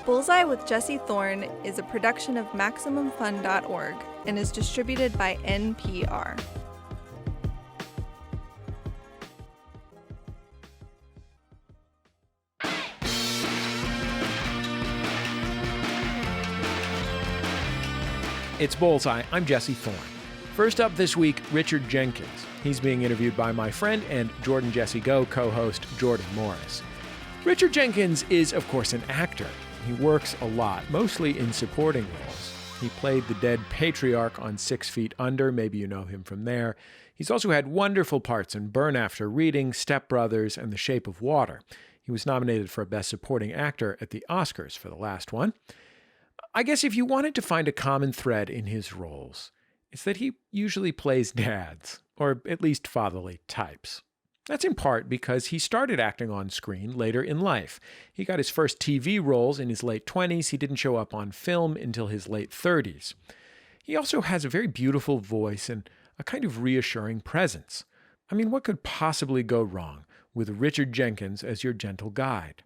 Bullseye with Jesse Thorn is a production of MaximumFun.org and is distributed by NPR. It's Bullseye. I'm Jesse Thorn. First up this week, Richard Jenkins. He's being interviewed by my friend and Jordan Jesse Go co-host Jordan Morris. Richard Jenkins is, of course, an actor. He works a lot, mostly in supporting roles. He played the dead patriarch on 6 Feet Under. Maybe you know him from there. He's also had wonderful parts in Burn After Reading, Step Brothers, and The Shape of Water. He was nominated for Best Supporting Actor at the Oscars for the last one. I guess if you wanted to find a common thread in his roles, it's that he usually plays dads, or at least fatherly types. That's in part because he started acting on screen later in life. He got his first TV roles in his late 20s. He didn't show up on film until his late 30s. He also has a very beautiful voice and a kind of reassuring presence. I mean, what could possibly go wrong with Richard Jenkins as your gentle guide?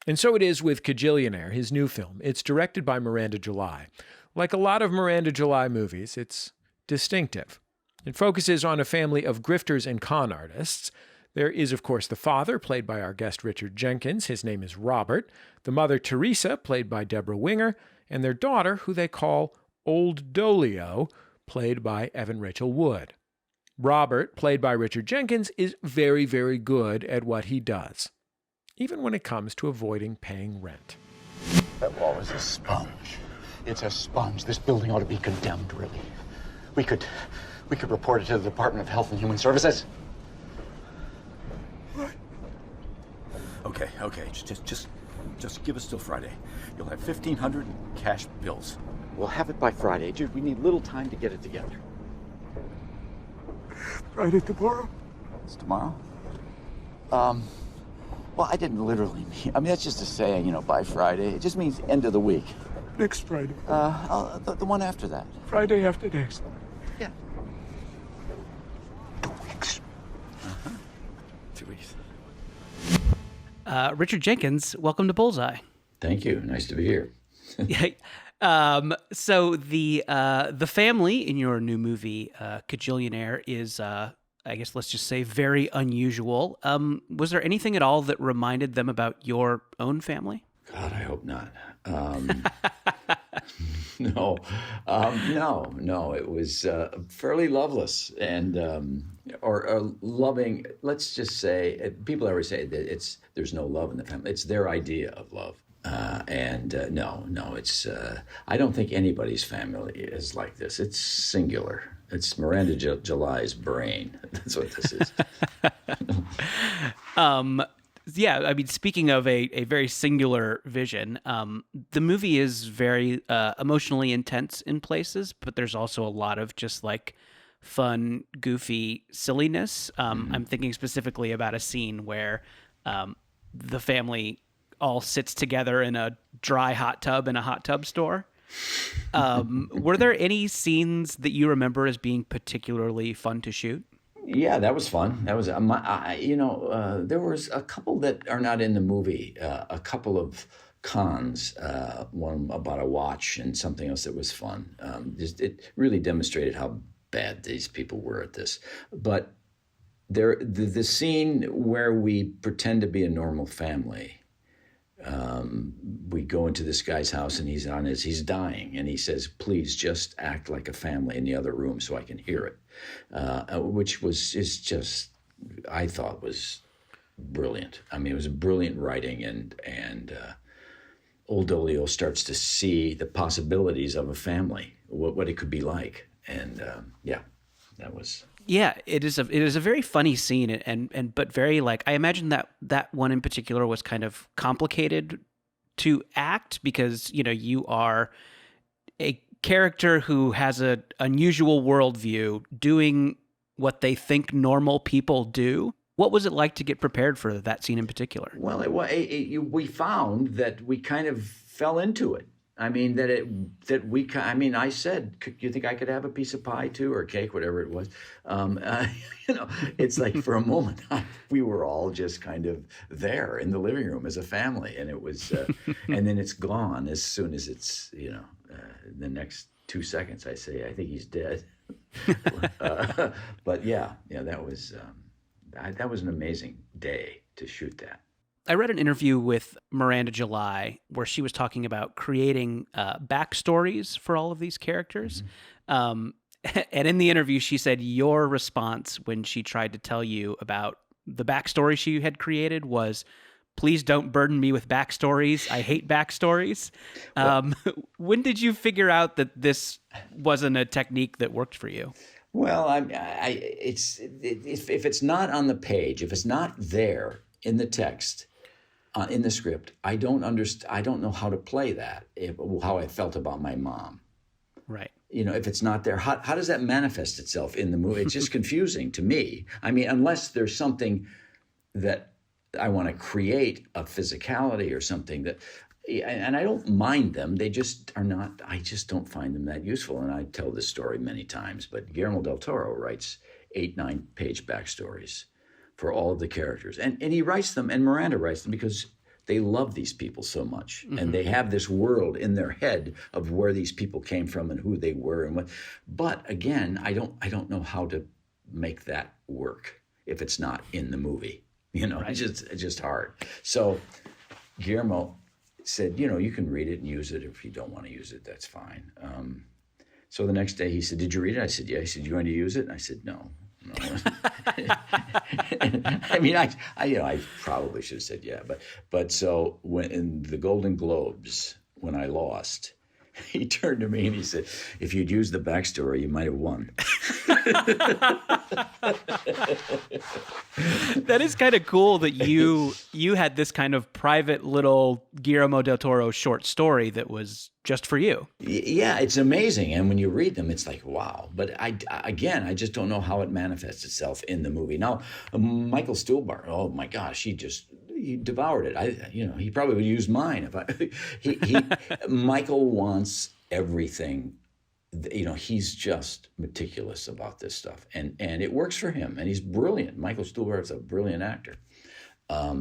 And so it is with Kajillionaire, his new film. It's directed by Miranda July. Like a lot of Miranda July movies, it's distinctive. It focuses on a family of grifters and con artists. There is, of course, the father, played by our guest Richard Jenkins. His name is Robert. The mother, Teresa, played by Deborah Winger. And their daughter, who they call Old Dolio, played by Evan Rachel Wood. Robert, played by Richard Jenkins, is very, very good at what he does, even when it comes to avoiding paying rent. That wall is a sponge. It's a sponge. This building ought to be condemned, really. We could report it to the Department of Health and Human Services. What? Okay. Just give us till Friday. You'll have 1,500 cash bills. We'll have it by Friday. Dude, we need little time to get it together. Friday tomorrow? It's tomorrow? Well, I didn't literally mean... I mean, that's just to say, by Friday. It just means end of the week. Next Friday. The one after that. Friday after next. Yeah. 2 weeks. 2 weeks. Richard Jenkins, welcome to Bullseye. Thank you. Nice to be here. So the family in your new movie, Kajillionaire, is... I guess let's just say very unusual. Was there anything at all that reminded them about your own family? God, I hope not. No. It was fairly loveless and or loving. Let's just say people always say that there's no love in the family. It's their idea of love. No, it's. I don't think anybody's family is like this. It's singular. It's Miranda July's brain. That's what this is. Yeah, I mean, speaking of a very singular vision, the movie is very emotionally intense in places, but there's also a lot of just like fun, goofy silliness. I'm thinking specifically about a scene where the family all sits together in a dry hot tub in a hot tub store. Were there any scenes that you remember as being particularly fun to shoot? Yeah, that was fun. That was, there was a couple that are not in the movie. A couple of cons, one about a watch and something else that was fun. It really demonstrated how bad these people were at this. But the scene where we pretend to be a normal family. We go into this guy's house and he's dying, and he says, "Please just act like a family in the other room so I can hear it," which I thought was brilliant. I mean, it was brilliant writing, and old Dolio starts to see the possibilities of a family, what it could be like, and that was. Yeah, it is a very funny scene, and but very like, I imagine that one in particular was kind of complicated to act because you are a character who has an unusual worldview doing what they think normal people do. What was it like to get prepared for that scene in particular? Well, we found that we kind of fell into it. I mean, I said, you think I could have a piece of pie too, or cake, whatever it was? It's like for a moment, we were all just kind of there in the living room as a family. And it was, and then it's gone as soon as it's, the next 2 seconds, I say, I think he's dead. But yeah, that was an amazing day to shoot that. I read an interview with Miranda July where she was talking about creating backstories for all of these characters. Mm-hmm. And in the interview, she said your response when she tried to tell you about the backstory she had created was, "Please don't burden me with backstories. I hate backstories." When did you figure out that this wasn't a technique that worked for you? Well, if it's not on the page, if it's not there in the text, in the script, I don't know how to play that. How I felt about my mom. Right. If it's not there, how does that manifest itself in the movie? It's just confusing to me. I mean, unless there's something that I want to create, a physicality or something that, and I don't mind them. They just are not, I just don't find them that useful. And I tell this story many times, but Guillermo del Toro writes 8-9 page backstories for all of the characters. And he writes them, and Miranda writes them because they love these people so much. Mm-hmm. And they have this world in their head of where these people came from and who they were and what. But again, I don't know how to make that work if it's not in the movie. Right. It's just hard. So Guillermo said, you can read it and use it. If you don't want to use it, that's fine. So the next day he said, "Did you read it?" I said, "Yeah." He said, "You going to use it?" And I said, No. I mean, I probably should have said yeah, but so when in the Golden Globes, when I lost, he turned to me and he said, "If you'd used the backstory, you might have won." That is kind of cool that you had this kind of private little Guillermo del Toro short story that was just for you. Yeah, it's amazing. And when you read them, it's like, wow. But I just don't know how it manifests itself in the movie. Now, Michael Stuhlbarg, oh my gosh, he devoured it. He probably would use mine if Michael wants everything. He's just meticulous about this stuff, and it works for him, and he's brilliant. Michael Stuhlbarg's a brilliant actor.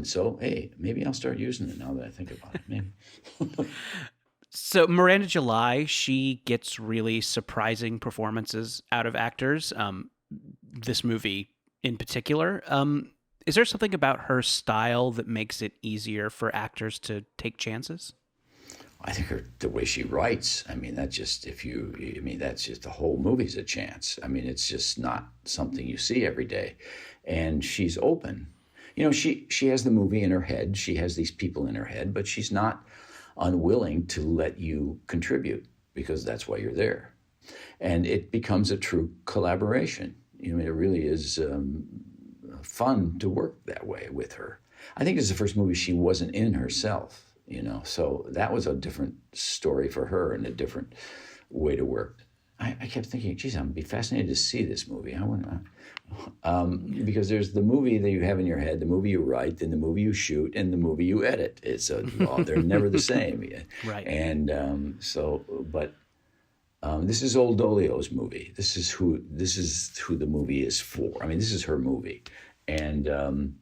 So hey, maybe I'll start using it now that I think about it. Maybe. So Miranda July, she gets really surprising performances out of actors. This movie in particular. Is there something about her style that makes it easier for actors to take chances? I think the way she writes, that's just the whole movie's a chance. It's just not something you see every day. And she's open. She has the movie in her head. She has these people in her head, but she's not unwilling to let you contribute because that's why you're there. And it becomes a true collaboration. It really is fun to work that way with her. I think it's the first movie she wasn't in herself. So that was a different story for her and a different way to work. I kept thinking, geez, I'm going to be fascinated to see this movie. I want to, because there's the movie that you have in your head, the movie you write, then the movie you shoot, and the movie you edit. They're never the same. Right. And this is Old Dolio's movie. This is who the movie is for. This is her movie. And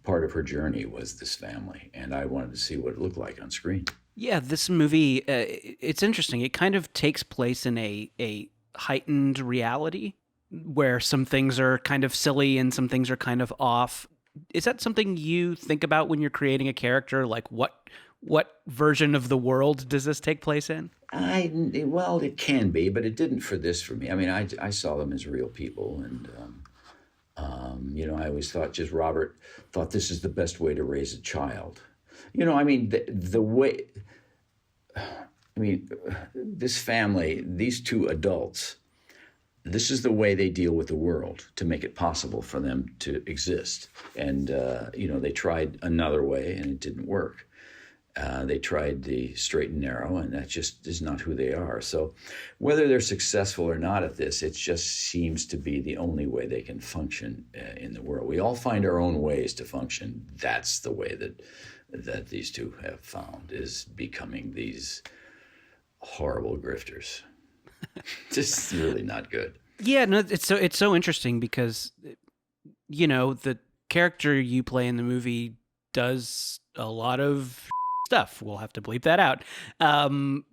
part of her journey was this family, and I wanted to see what it looked like on screen. Yeah, this movie, it's interesting. It kind of takes place in a heightened reality where some things are kind of silly and some things are kind of off. Is that something you think about when you're creating a character? Like what version of the world does this take place in? Well, it can be, but it didn't for me. I saw them as real people, and I always thought Robert thought this is the best way to raise a child. The way, this family, these two adults, this is the way they deal with the world to make it possible for them to exist. And, they tried another way and it didn't work. They tried the straight and narrow, and that just is not who they are. So whether they're successful or not at this, it just seems to be the only way they can function in the world. We all find our own ways to function. That's the way that these two have found, is becoming these horrible grifters. Just really not good. Yeah, no, it's so interesting because, you know, the character you play in the movie does a lot of stuff. We'll have to bleep that out.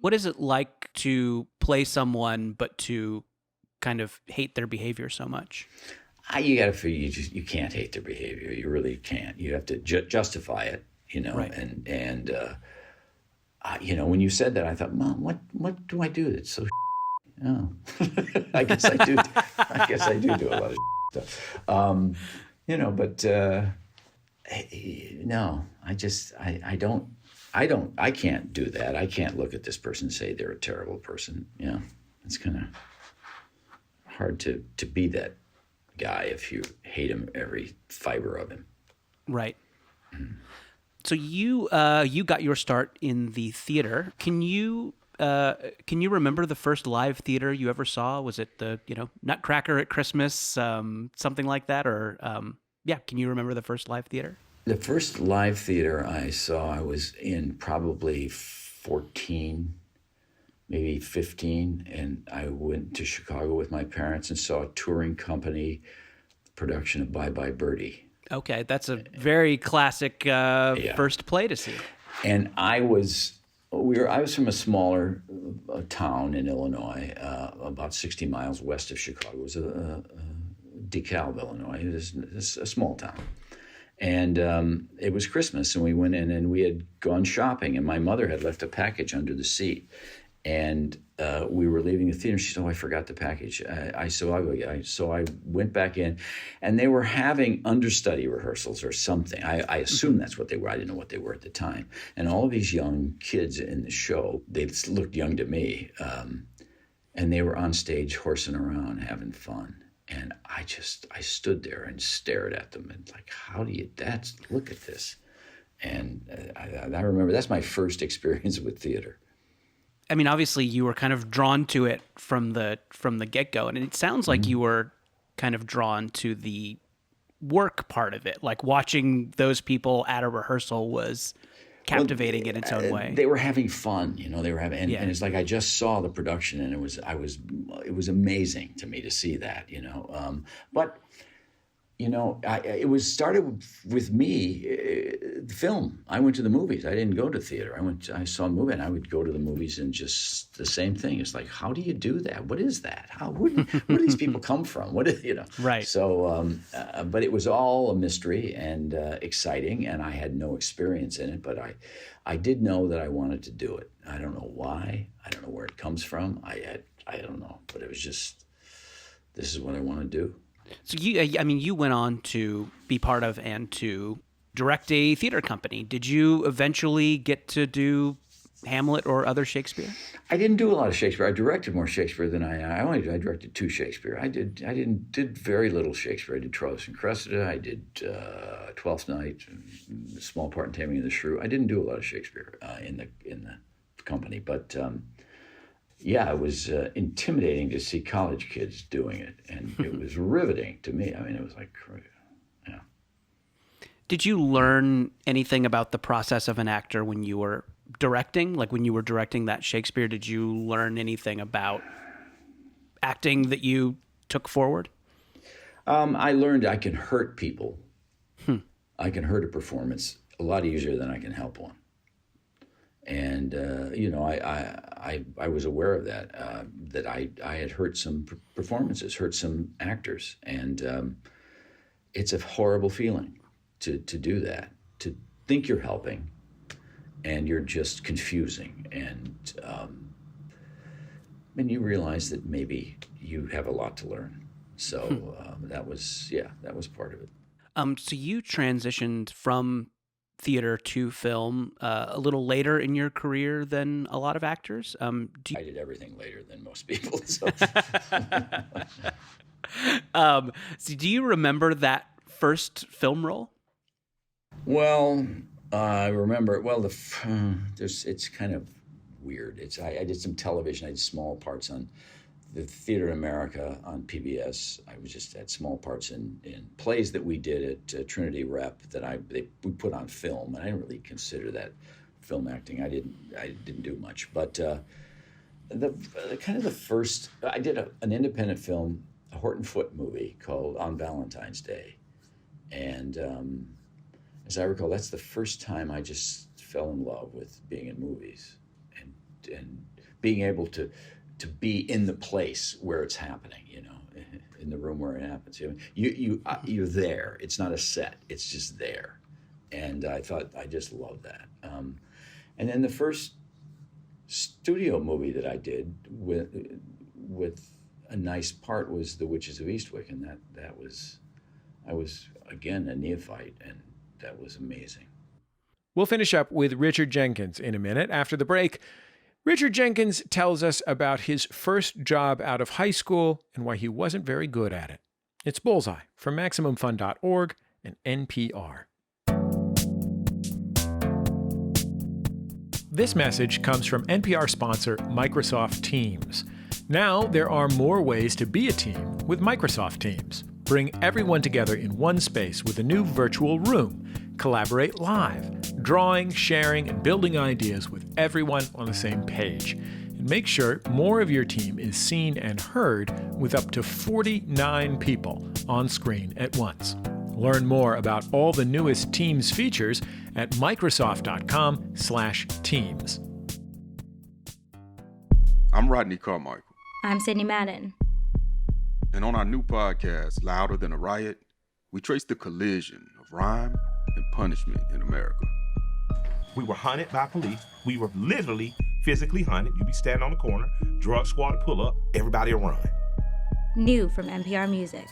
What is it like to play someone but to kind of hate their behavior so much? You got to figure you can't hate their behavior. You really can't. You have to justify it, you know. Right. And you know, when you said that, I thought, Mom, what do I do that's so? Oh, I guess I do. I guess I do a lot of stuff. You know, but no, I can't do that. I can't look at this person and say they're a terrible person. You know, it's kind of hard to be that guy if you hate him, every fiber of him. Right. So you got your start in the theater. Can you remember the first live theater you ever saw? Was it the, you know, Nutcracker at Christmas, something like that? Or, yeah, can you remember the first live theater? The first live theater I saw, I was in probably 14, maybe 15, and I went to Chicago with my parents and saw a touring company production of Bye Bye Birdie. Okay, that's a very classic first play to see. And I was from a smaller town in Illinois, about 60 miles west of Chicago. It was DeKalb, Illinois. It was a small town. And it was Christmas, and we went in, and we had gone shopping, and my mother had left a package under the seat. And we were leaving the theater. She said, "Oh, I forgot the package." So I went back in, and they were having understudy rehearsals or something. I assume that's what they were. I didn't know what they were at the time. And all of these young kids in the show, they looked young to me, and they were on stage horsing around, having fun. And I stood there and stared at them and like, look at this. And I remember that's my first experience with theater. I mean, obviously you were kind of drawn to it from the get-go, and it sounds like you were kind of drawn to the work part of it. Like watching those people at a rehearsal was captivating in its own way. They were having fun, you know. They were having, and it's like I just saw the production, and it was amazing to me to see that, you know. But you know, it was started with me, film. I went to the movies. I didn't go to theater. I saw a movie, and I would go to the movies, and just the same thing. It's like, how do you do that? What is that? Where do these people come from? You know? Right. So, but it was all a mystery and exciting, and I had no experience in it, but I did know that I wanted to do it. I don't know why. I don't know where it comes from. I don't know, but it was just, this is what I want to do. So you went on to be part of and to direct a theater company. Did you eventually get to do Hamlet or other Shakespeare? I didn't do a lot of Shakespeare. I directed more Shakespeare than I directed 2 Shakespeare. I did very little Shakespeare. I did Troilus and Cressida. I did Twelfth Night, a small part in Taming of the Shrew. I didn't do a lot of Shakespeare in the company, but. Yeah, it was intimidating to see college kids doing it, and it was riveting to me. I mean, it was like, yeah. Did you learn anything about the process of an actor when you were directing? Like when you were directing that Shakespeare, did you learn anything about acting that you took forward? I learned I can hurt people. I can hurt a performance a lot easier than I can help one. And, you know, I was aware of that I had hurt some performances, hurt some actors. And it's a horrible feeling to do that, to think you're helping and you're just confusing. And you realize that maybe you have a lot to learn. So that was part of it. So you transitioned from theater to film a little later in your career than a lot of actors. I did everything later than most people. So. So do you remember that first film role? Well, I remember. Well, it's kind of weird. I did some television. I did small parts on the Theater in America on PBS. I was just had small parts in plays that we did at Trinity Rep that we put on film, and I didn't really consider that film acting. I didn't do much, but the kind of the first, I did an independent film, a Horton Foote movie called On Valentine's Day. And as I recall, that's the first time I just fell in love with being in movies and being able to be in the place where it's happening, in the room where it happens. You're there. It's not a set. It's just there. And I just loved that. And then the first studio movie that I did with a nice part was The Witches of Eastwick, and I was again a neophyte, and that was amazing. We'll finish up with Richard Jenkins in a minute. After the break, Richard Jenkins tells us about his first job out of high school and why he wasn't very good at it. It's Bullseye from MaximumFun.org and NPR. This message comes from NPR sponsor Microsoft Teams. Now there are more ways to be a team with Microsoft Teams. Bring everyone together in one space with a new virtual room. Collaborate live, drawing, sharing, and building ideas with everyone on the same page. And make sure more of your team is seen and heard with up to 49 people on screen at once. Learn more about all the newest Teams features at Microsoft.com/Teams. I'm Rodney Carmichael. I'm Sydney Madden. And on our new podcast, Louder Than a Riot, we trace the collision of rhyme and punishment in America. We were hunted by police. We were literally physically hunted. You'd be standing on the corner, drug squad would pull up, everybody would run. New from NPR Music.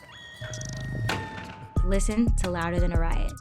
Listen to Louder Than a Riot.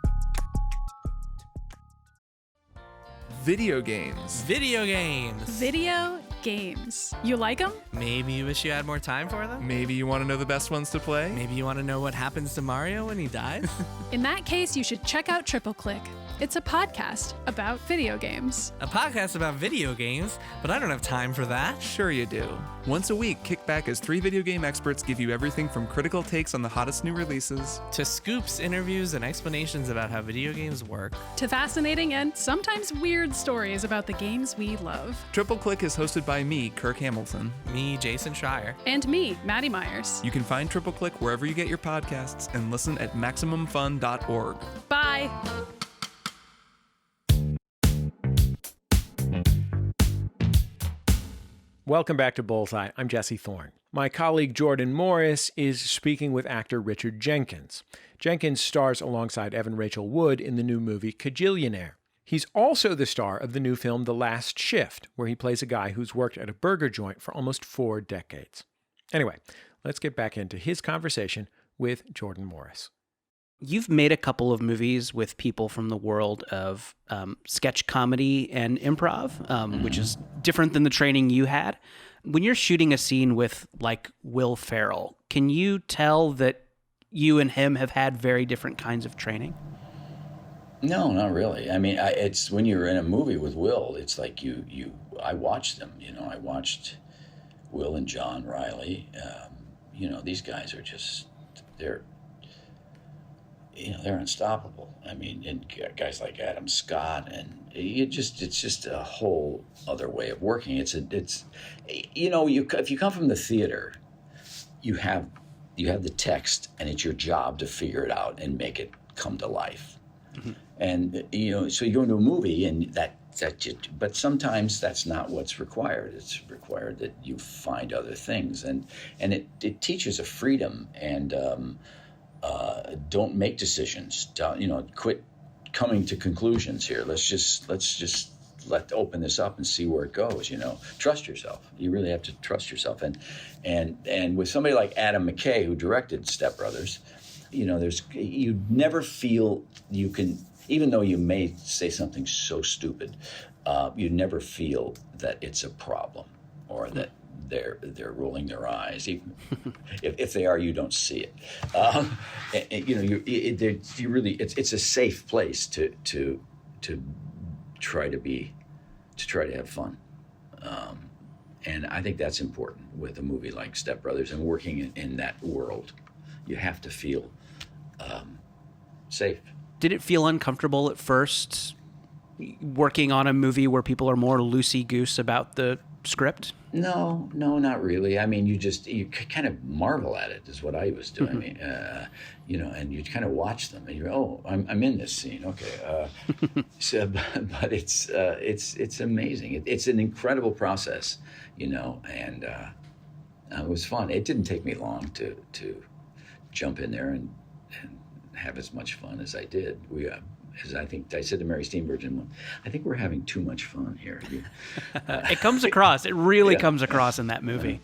Video games. Video games. Video games. You like them? Maybe you wish you had more time for them? Maybe you want to know the best ones to play? Maybe you want to know what happens to Mario when he dies? In that case, you should check out Triple Click. It's a podcast about video games. A podcast about video games? But I don't have time for that. Sure you do. Once a week, kick back as 3 video game experts give you everything from critical takes on the hottest new releases to scoops, interviews, and explanations about how video games work. To fascinating and sometimes weird stories about the games we love. Triple Click is hosted by me, Kirk Hamilton. Me, Jason Schreier. And me, Maddie Myers. You can find Triple Click wherever you get your podcasts and listen at MaximumFun.org. Bye. Welcome back to Bullseye. I'm Jesse Thorn. My colleague Jordan Morris is speaking with actor Richard Jenkins. Jenkins stars alongside Evan Rachel Wood in the new movie Kajillionaire. He's also the star of the new film The Last Shift, where he plays a guy who's worked at a burger joint for almost 4 decades. Anyway, let's get back into his conversation with Jordan Morris. You've made a couple of movies with people from the world of sketch comedy and improv, which is different than the training you had. When you're shooting a scene with, like, Will Ferrell, can you tell that you and him have had very different kinds of training? No, not really. I mean, it's when you're in a movie with Will, it's like I watched them. I watched Will and John Riley. These guys are just, they're unstoppable. I mean, and guys like Adam Scott, and it's just a whole other way of working. If you come from the theater, you have the text, and it's your job to figure it out and make it come to life. Mm-hmm. And so you go into a movie, and but sometimes that's not what's required. It's required that you find other things, and it teaches a freedom and. Don't make decisions. Quit coming to conclusions here. Let's just open this up and see where it goes. Trust yourself. You really have to trust yourself. And with somebody like Adam McKay, who directed Step Brothers, you never feel you can, even though you may say something so stupid, you never feel that it's a problem or that they're rolling their eyes. If they are, you don't see it. You really, it's a safe place to try to have fun. And I think that's important with a movie like Step Brothers and working in that world. You have to feel safe. Did it feel uncomfortable at first working on a movie where people are more loosey-goose about the script? No, not really. I mean, you kind of marvel at it is what I was doing. And you kind of watch them and you're, oh, I'm in this scene. Okay. But it's amazing. It's an incredible process, and it was fun. It didn't take me long to jump in there and have as much fun as I did. As I think I said to Mary Steenburgen, I think we're having too much fun here. It comes across. It really comes across in that movie.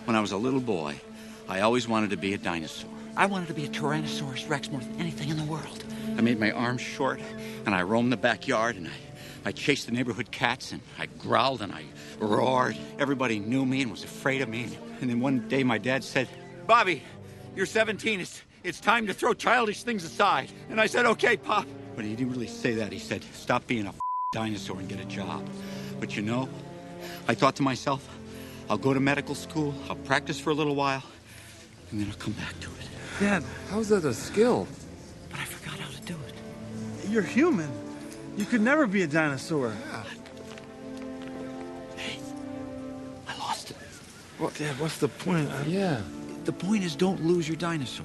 When I was a little boy, I always wanted to be a dinosaur. I wanted to be a Tyrannosaurus Rex more than anything in the world. I made my arms short, and I roamed the backyard, and I chased the neighborhood cats, and I growled, and I roared. Everybody knew me and was afraid of me. And then one day my dad said, "Bobby, you're 17. It's time to throw childish things aside." And I said, "Okay, Pop." But he didn't really say that. He said, "Stop being a dinosaur and get a job." But I thought to myself, I'll go to medical school, I'll practice for a little while, and then I'll come back to it. Dad, how's that a skill? But I forgot how to do it. You're human. You could never be a dinosaur. Yeah. Hey, I lost it. Well, Dad, what's the point? Yeah. The point is, don't lose your dinosaur.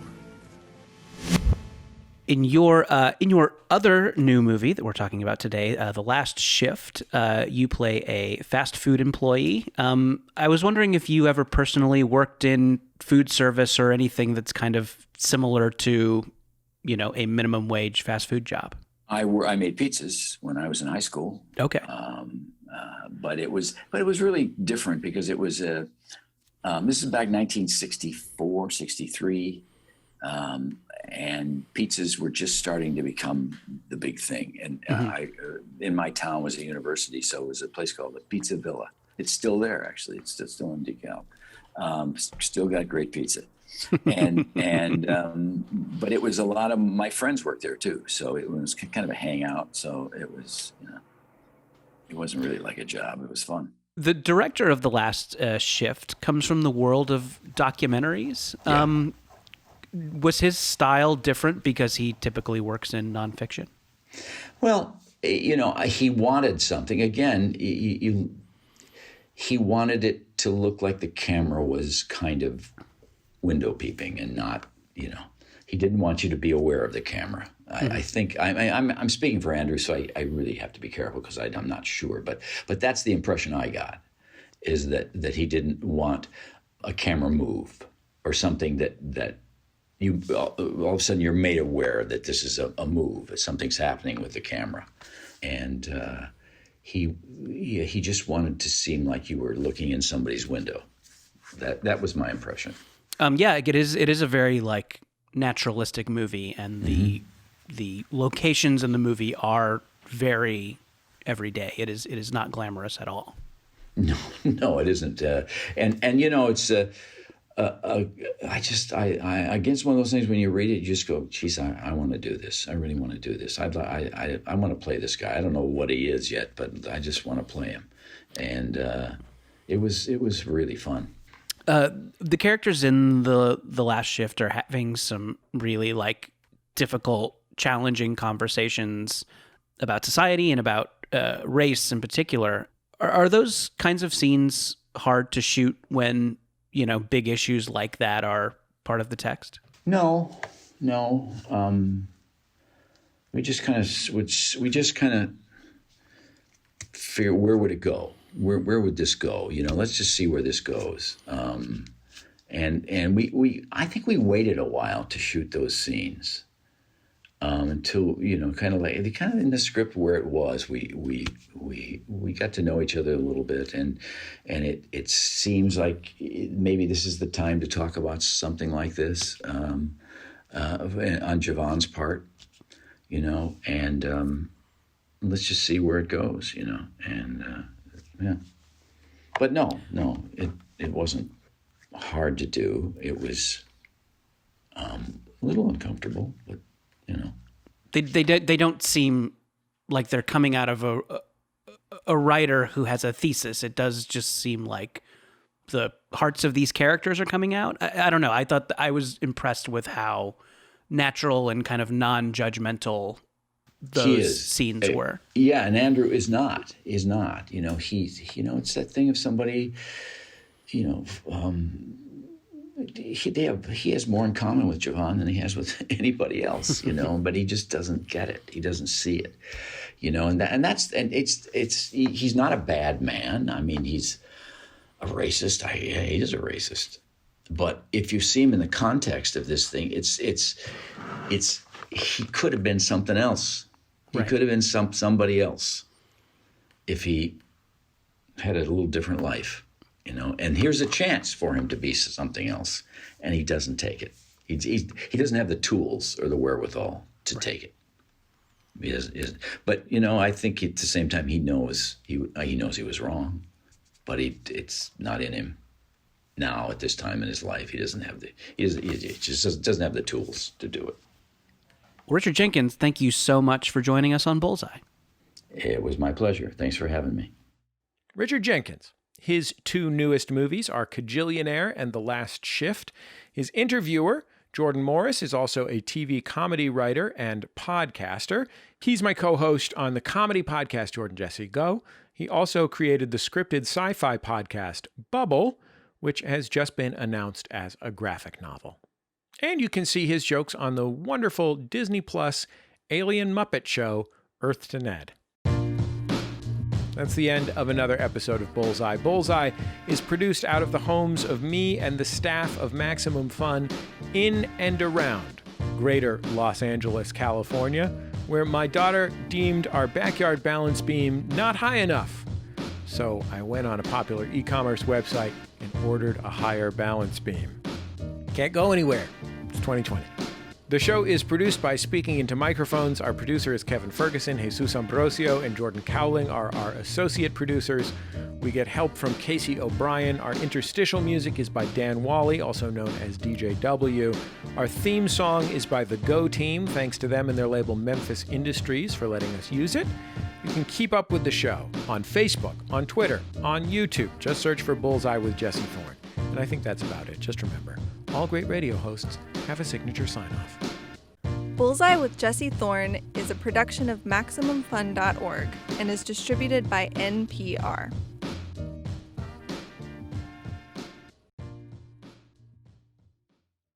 In your other new movie that we're talking about today, The Last Shift, you play a fast food employee. I was wondering if you ever personally worked in food service or anything that's kind of similar to, a minimum wage fast food job. I made pizzas when I was in high school. Okay. But it was really different because it was this is back 1964, 63. And pizzas were just starting to become the big thing. And in my town was a university, so it was a place called the Pizza Villa. It's still there, actually. It's still in DeKalb. Still got great pizza. But it was a lot of my friends worked there too, so it was kind of a hangout. So it was, it wasn't really like a job. It was fun. The director of The Last Shift comes from the world of documentaries. Yeah. Was his style different because he typically works in nonfiction? Well, he wanted something. Again, he wanted it to look like the camera was kind of window peeping and not, he didn't want you to be aware of the camera. I think I'm speaking for Andrew, so I really have to be careful because I'm not sure. But that's the impression I got, is that he didn't want a camera move or something that you all of a sudden you're made aware that this is a move, that something's happening with the camera, and he just wanted to seem like you were looking in somebody's window. That was my impression. It is a very naturalistic movie, and the locations in the movie are very everyday. It is not glamorous at all. No, it isn't. And it's. I guess one of those things when you read it, you just go, geez, I want to do this. I really want to do this. I want to play this guy. I don't know what he is yet, but I just want to play him. And it was really fun. The characters in the Last Shift are having some really difficult, challenging conversations about society and about race in particular. Are those kinds of scenes hard to shoot when big issues like that are part of the text? No. We just kind of figure, where would it go? Where would this go? Let's just see where this goes. And we I think we waited a while to shoot those scenes. Until kind of in the script where it was, we got to know each other a little bit, and it seems like maybe this is the time to talk about something like this on Javon's part, and let's just see where it goes, and yeah. But no, it wasn't hard to do. It was a little uncomfortable, but. They don't seem like they're coming out of a writer who has a thesis. It does just seem like the hearts of these characters are coming out. I don't know. I thought I was impressed with how natural and kind of non-judgmental those scenes were. Yeah, and Andrew is not. He's not. It's that thing of somebody, he has more in common with Jovan than he has with anybody else, but he just doesn't get it. He doesn't see it, he's not a bad man. I mean, he's a racist. He is a racist. But if you see him in the context of this thing, he could have been something else. He could have been somebody else if he had a little different life, And here's a chance for him to be something else, and he doesn't take it. He doesn't have the tools or the wherewithal to take it. He doesn't. But I think at the same time he knows he was wrong, but it's not in him now at this time in his life. He doesn't have he just doesn't have the tools to do it. Richard Jenkins, thank you so much for joining us on Bullseye. It was my pleasure. Thanks for having me. Richard Jenkins. His two newest movies are Kajillionaire and The Last Shift. His interviewer, Jordan Morris, is also a TV comedy writer and podcaster. He's my co-host on the comedy podcast Jordan Jesse Go. He also created the scripted sci-fi podcast Bubble, which has just been announced as a graphic novel. And you can see his jokes on the wonderful Disney Plus Alien Muppet show, Earth to Ned. That's the end of another episode of Bullseye. Bullseye is produced out of the homes of me and the staff of Maximum Fun in and around greater Los Angeles, California, where my daughter deemed our backyard balance beam not high enough. So I went on a popular e-commerce website and ordered a higher balance beam. Can't go anywhere. It's 2020. The show is produced by Speaking Into Microphones. Our producer is Kevin Ferguson. Jesus Ambrosio and Jordan Cowling are our associate producers. We get help from Casey O'Brien. Our interstitial music is by Dan Wally, also known as DJW. Our theme song is by the Go Team. Thanks to them and their label Memphis Industries for letting us use it. You can keep up with the show on Facebook, on Twitter, on YouTube. Just search for Bullseye with Jesse Thorn. And I think that's about it. Just remember, all great radio hosts have a signature sign-off. Bullseye with Jesse Thorn is a production of MaximumFun.org and is distributed by NPR.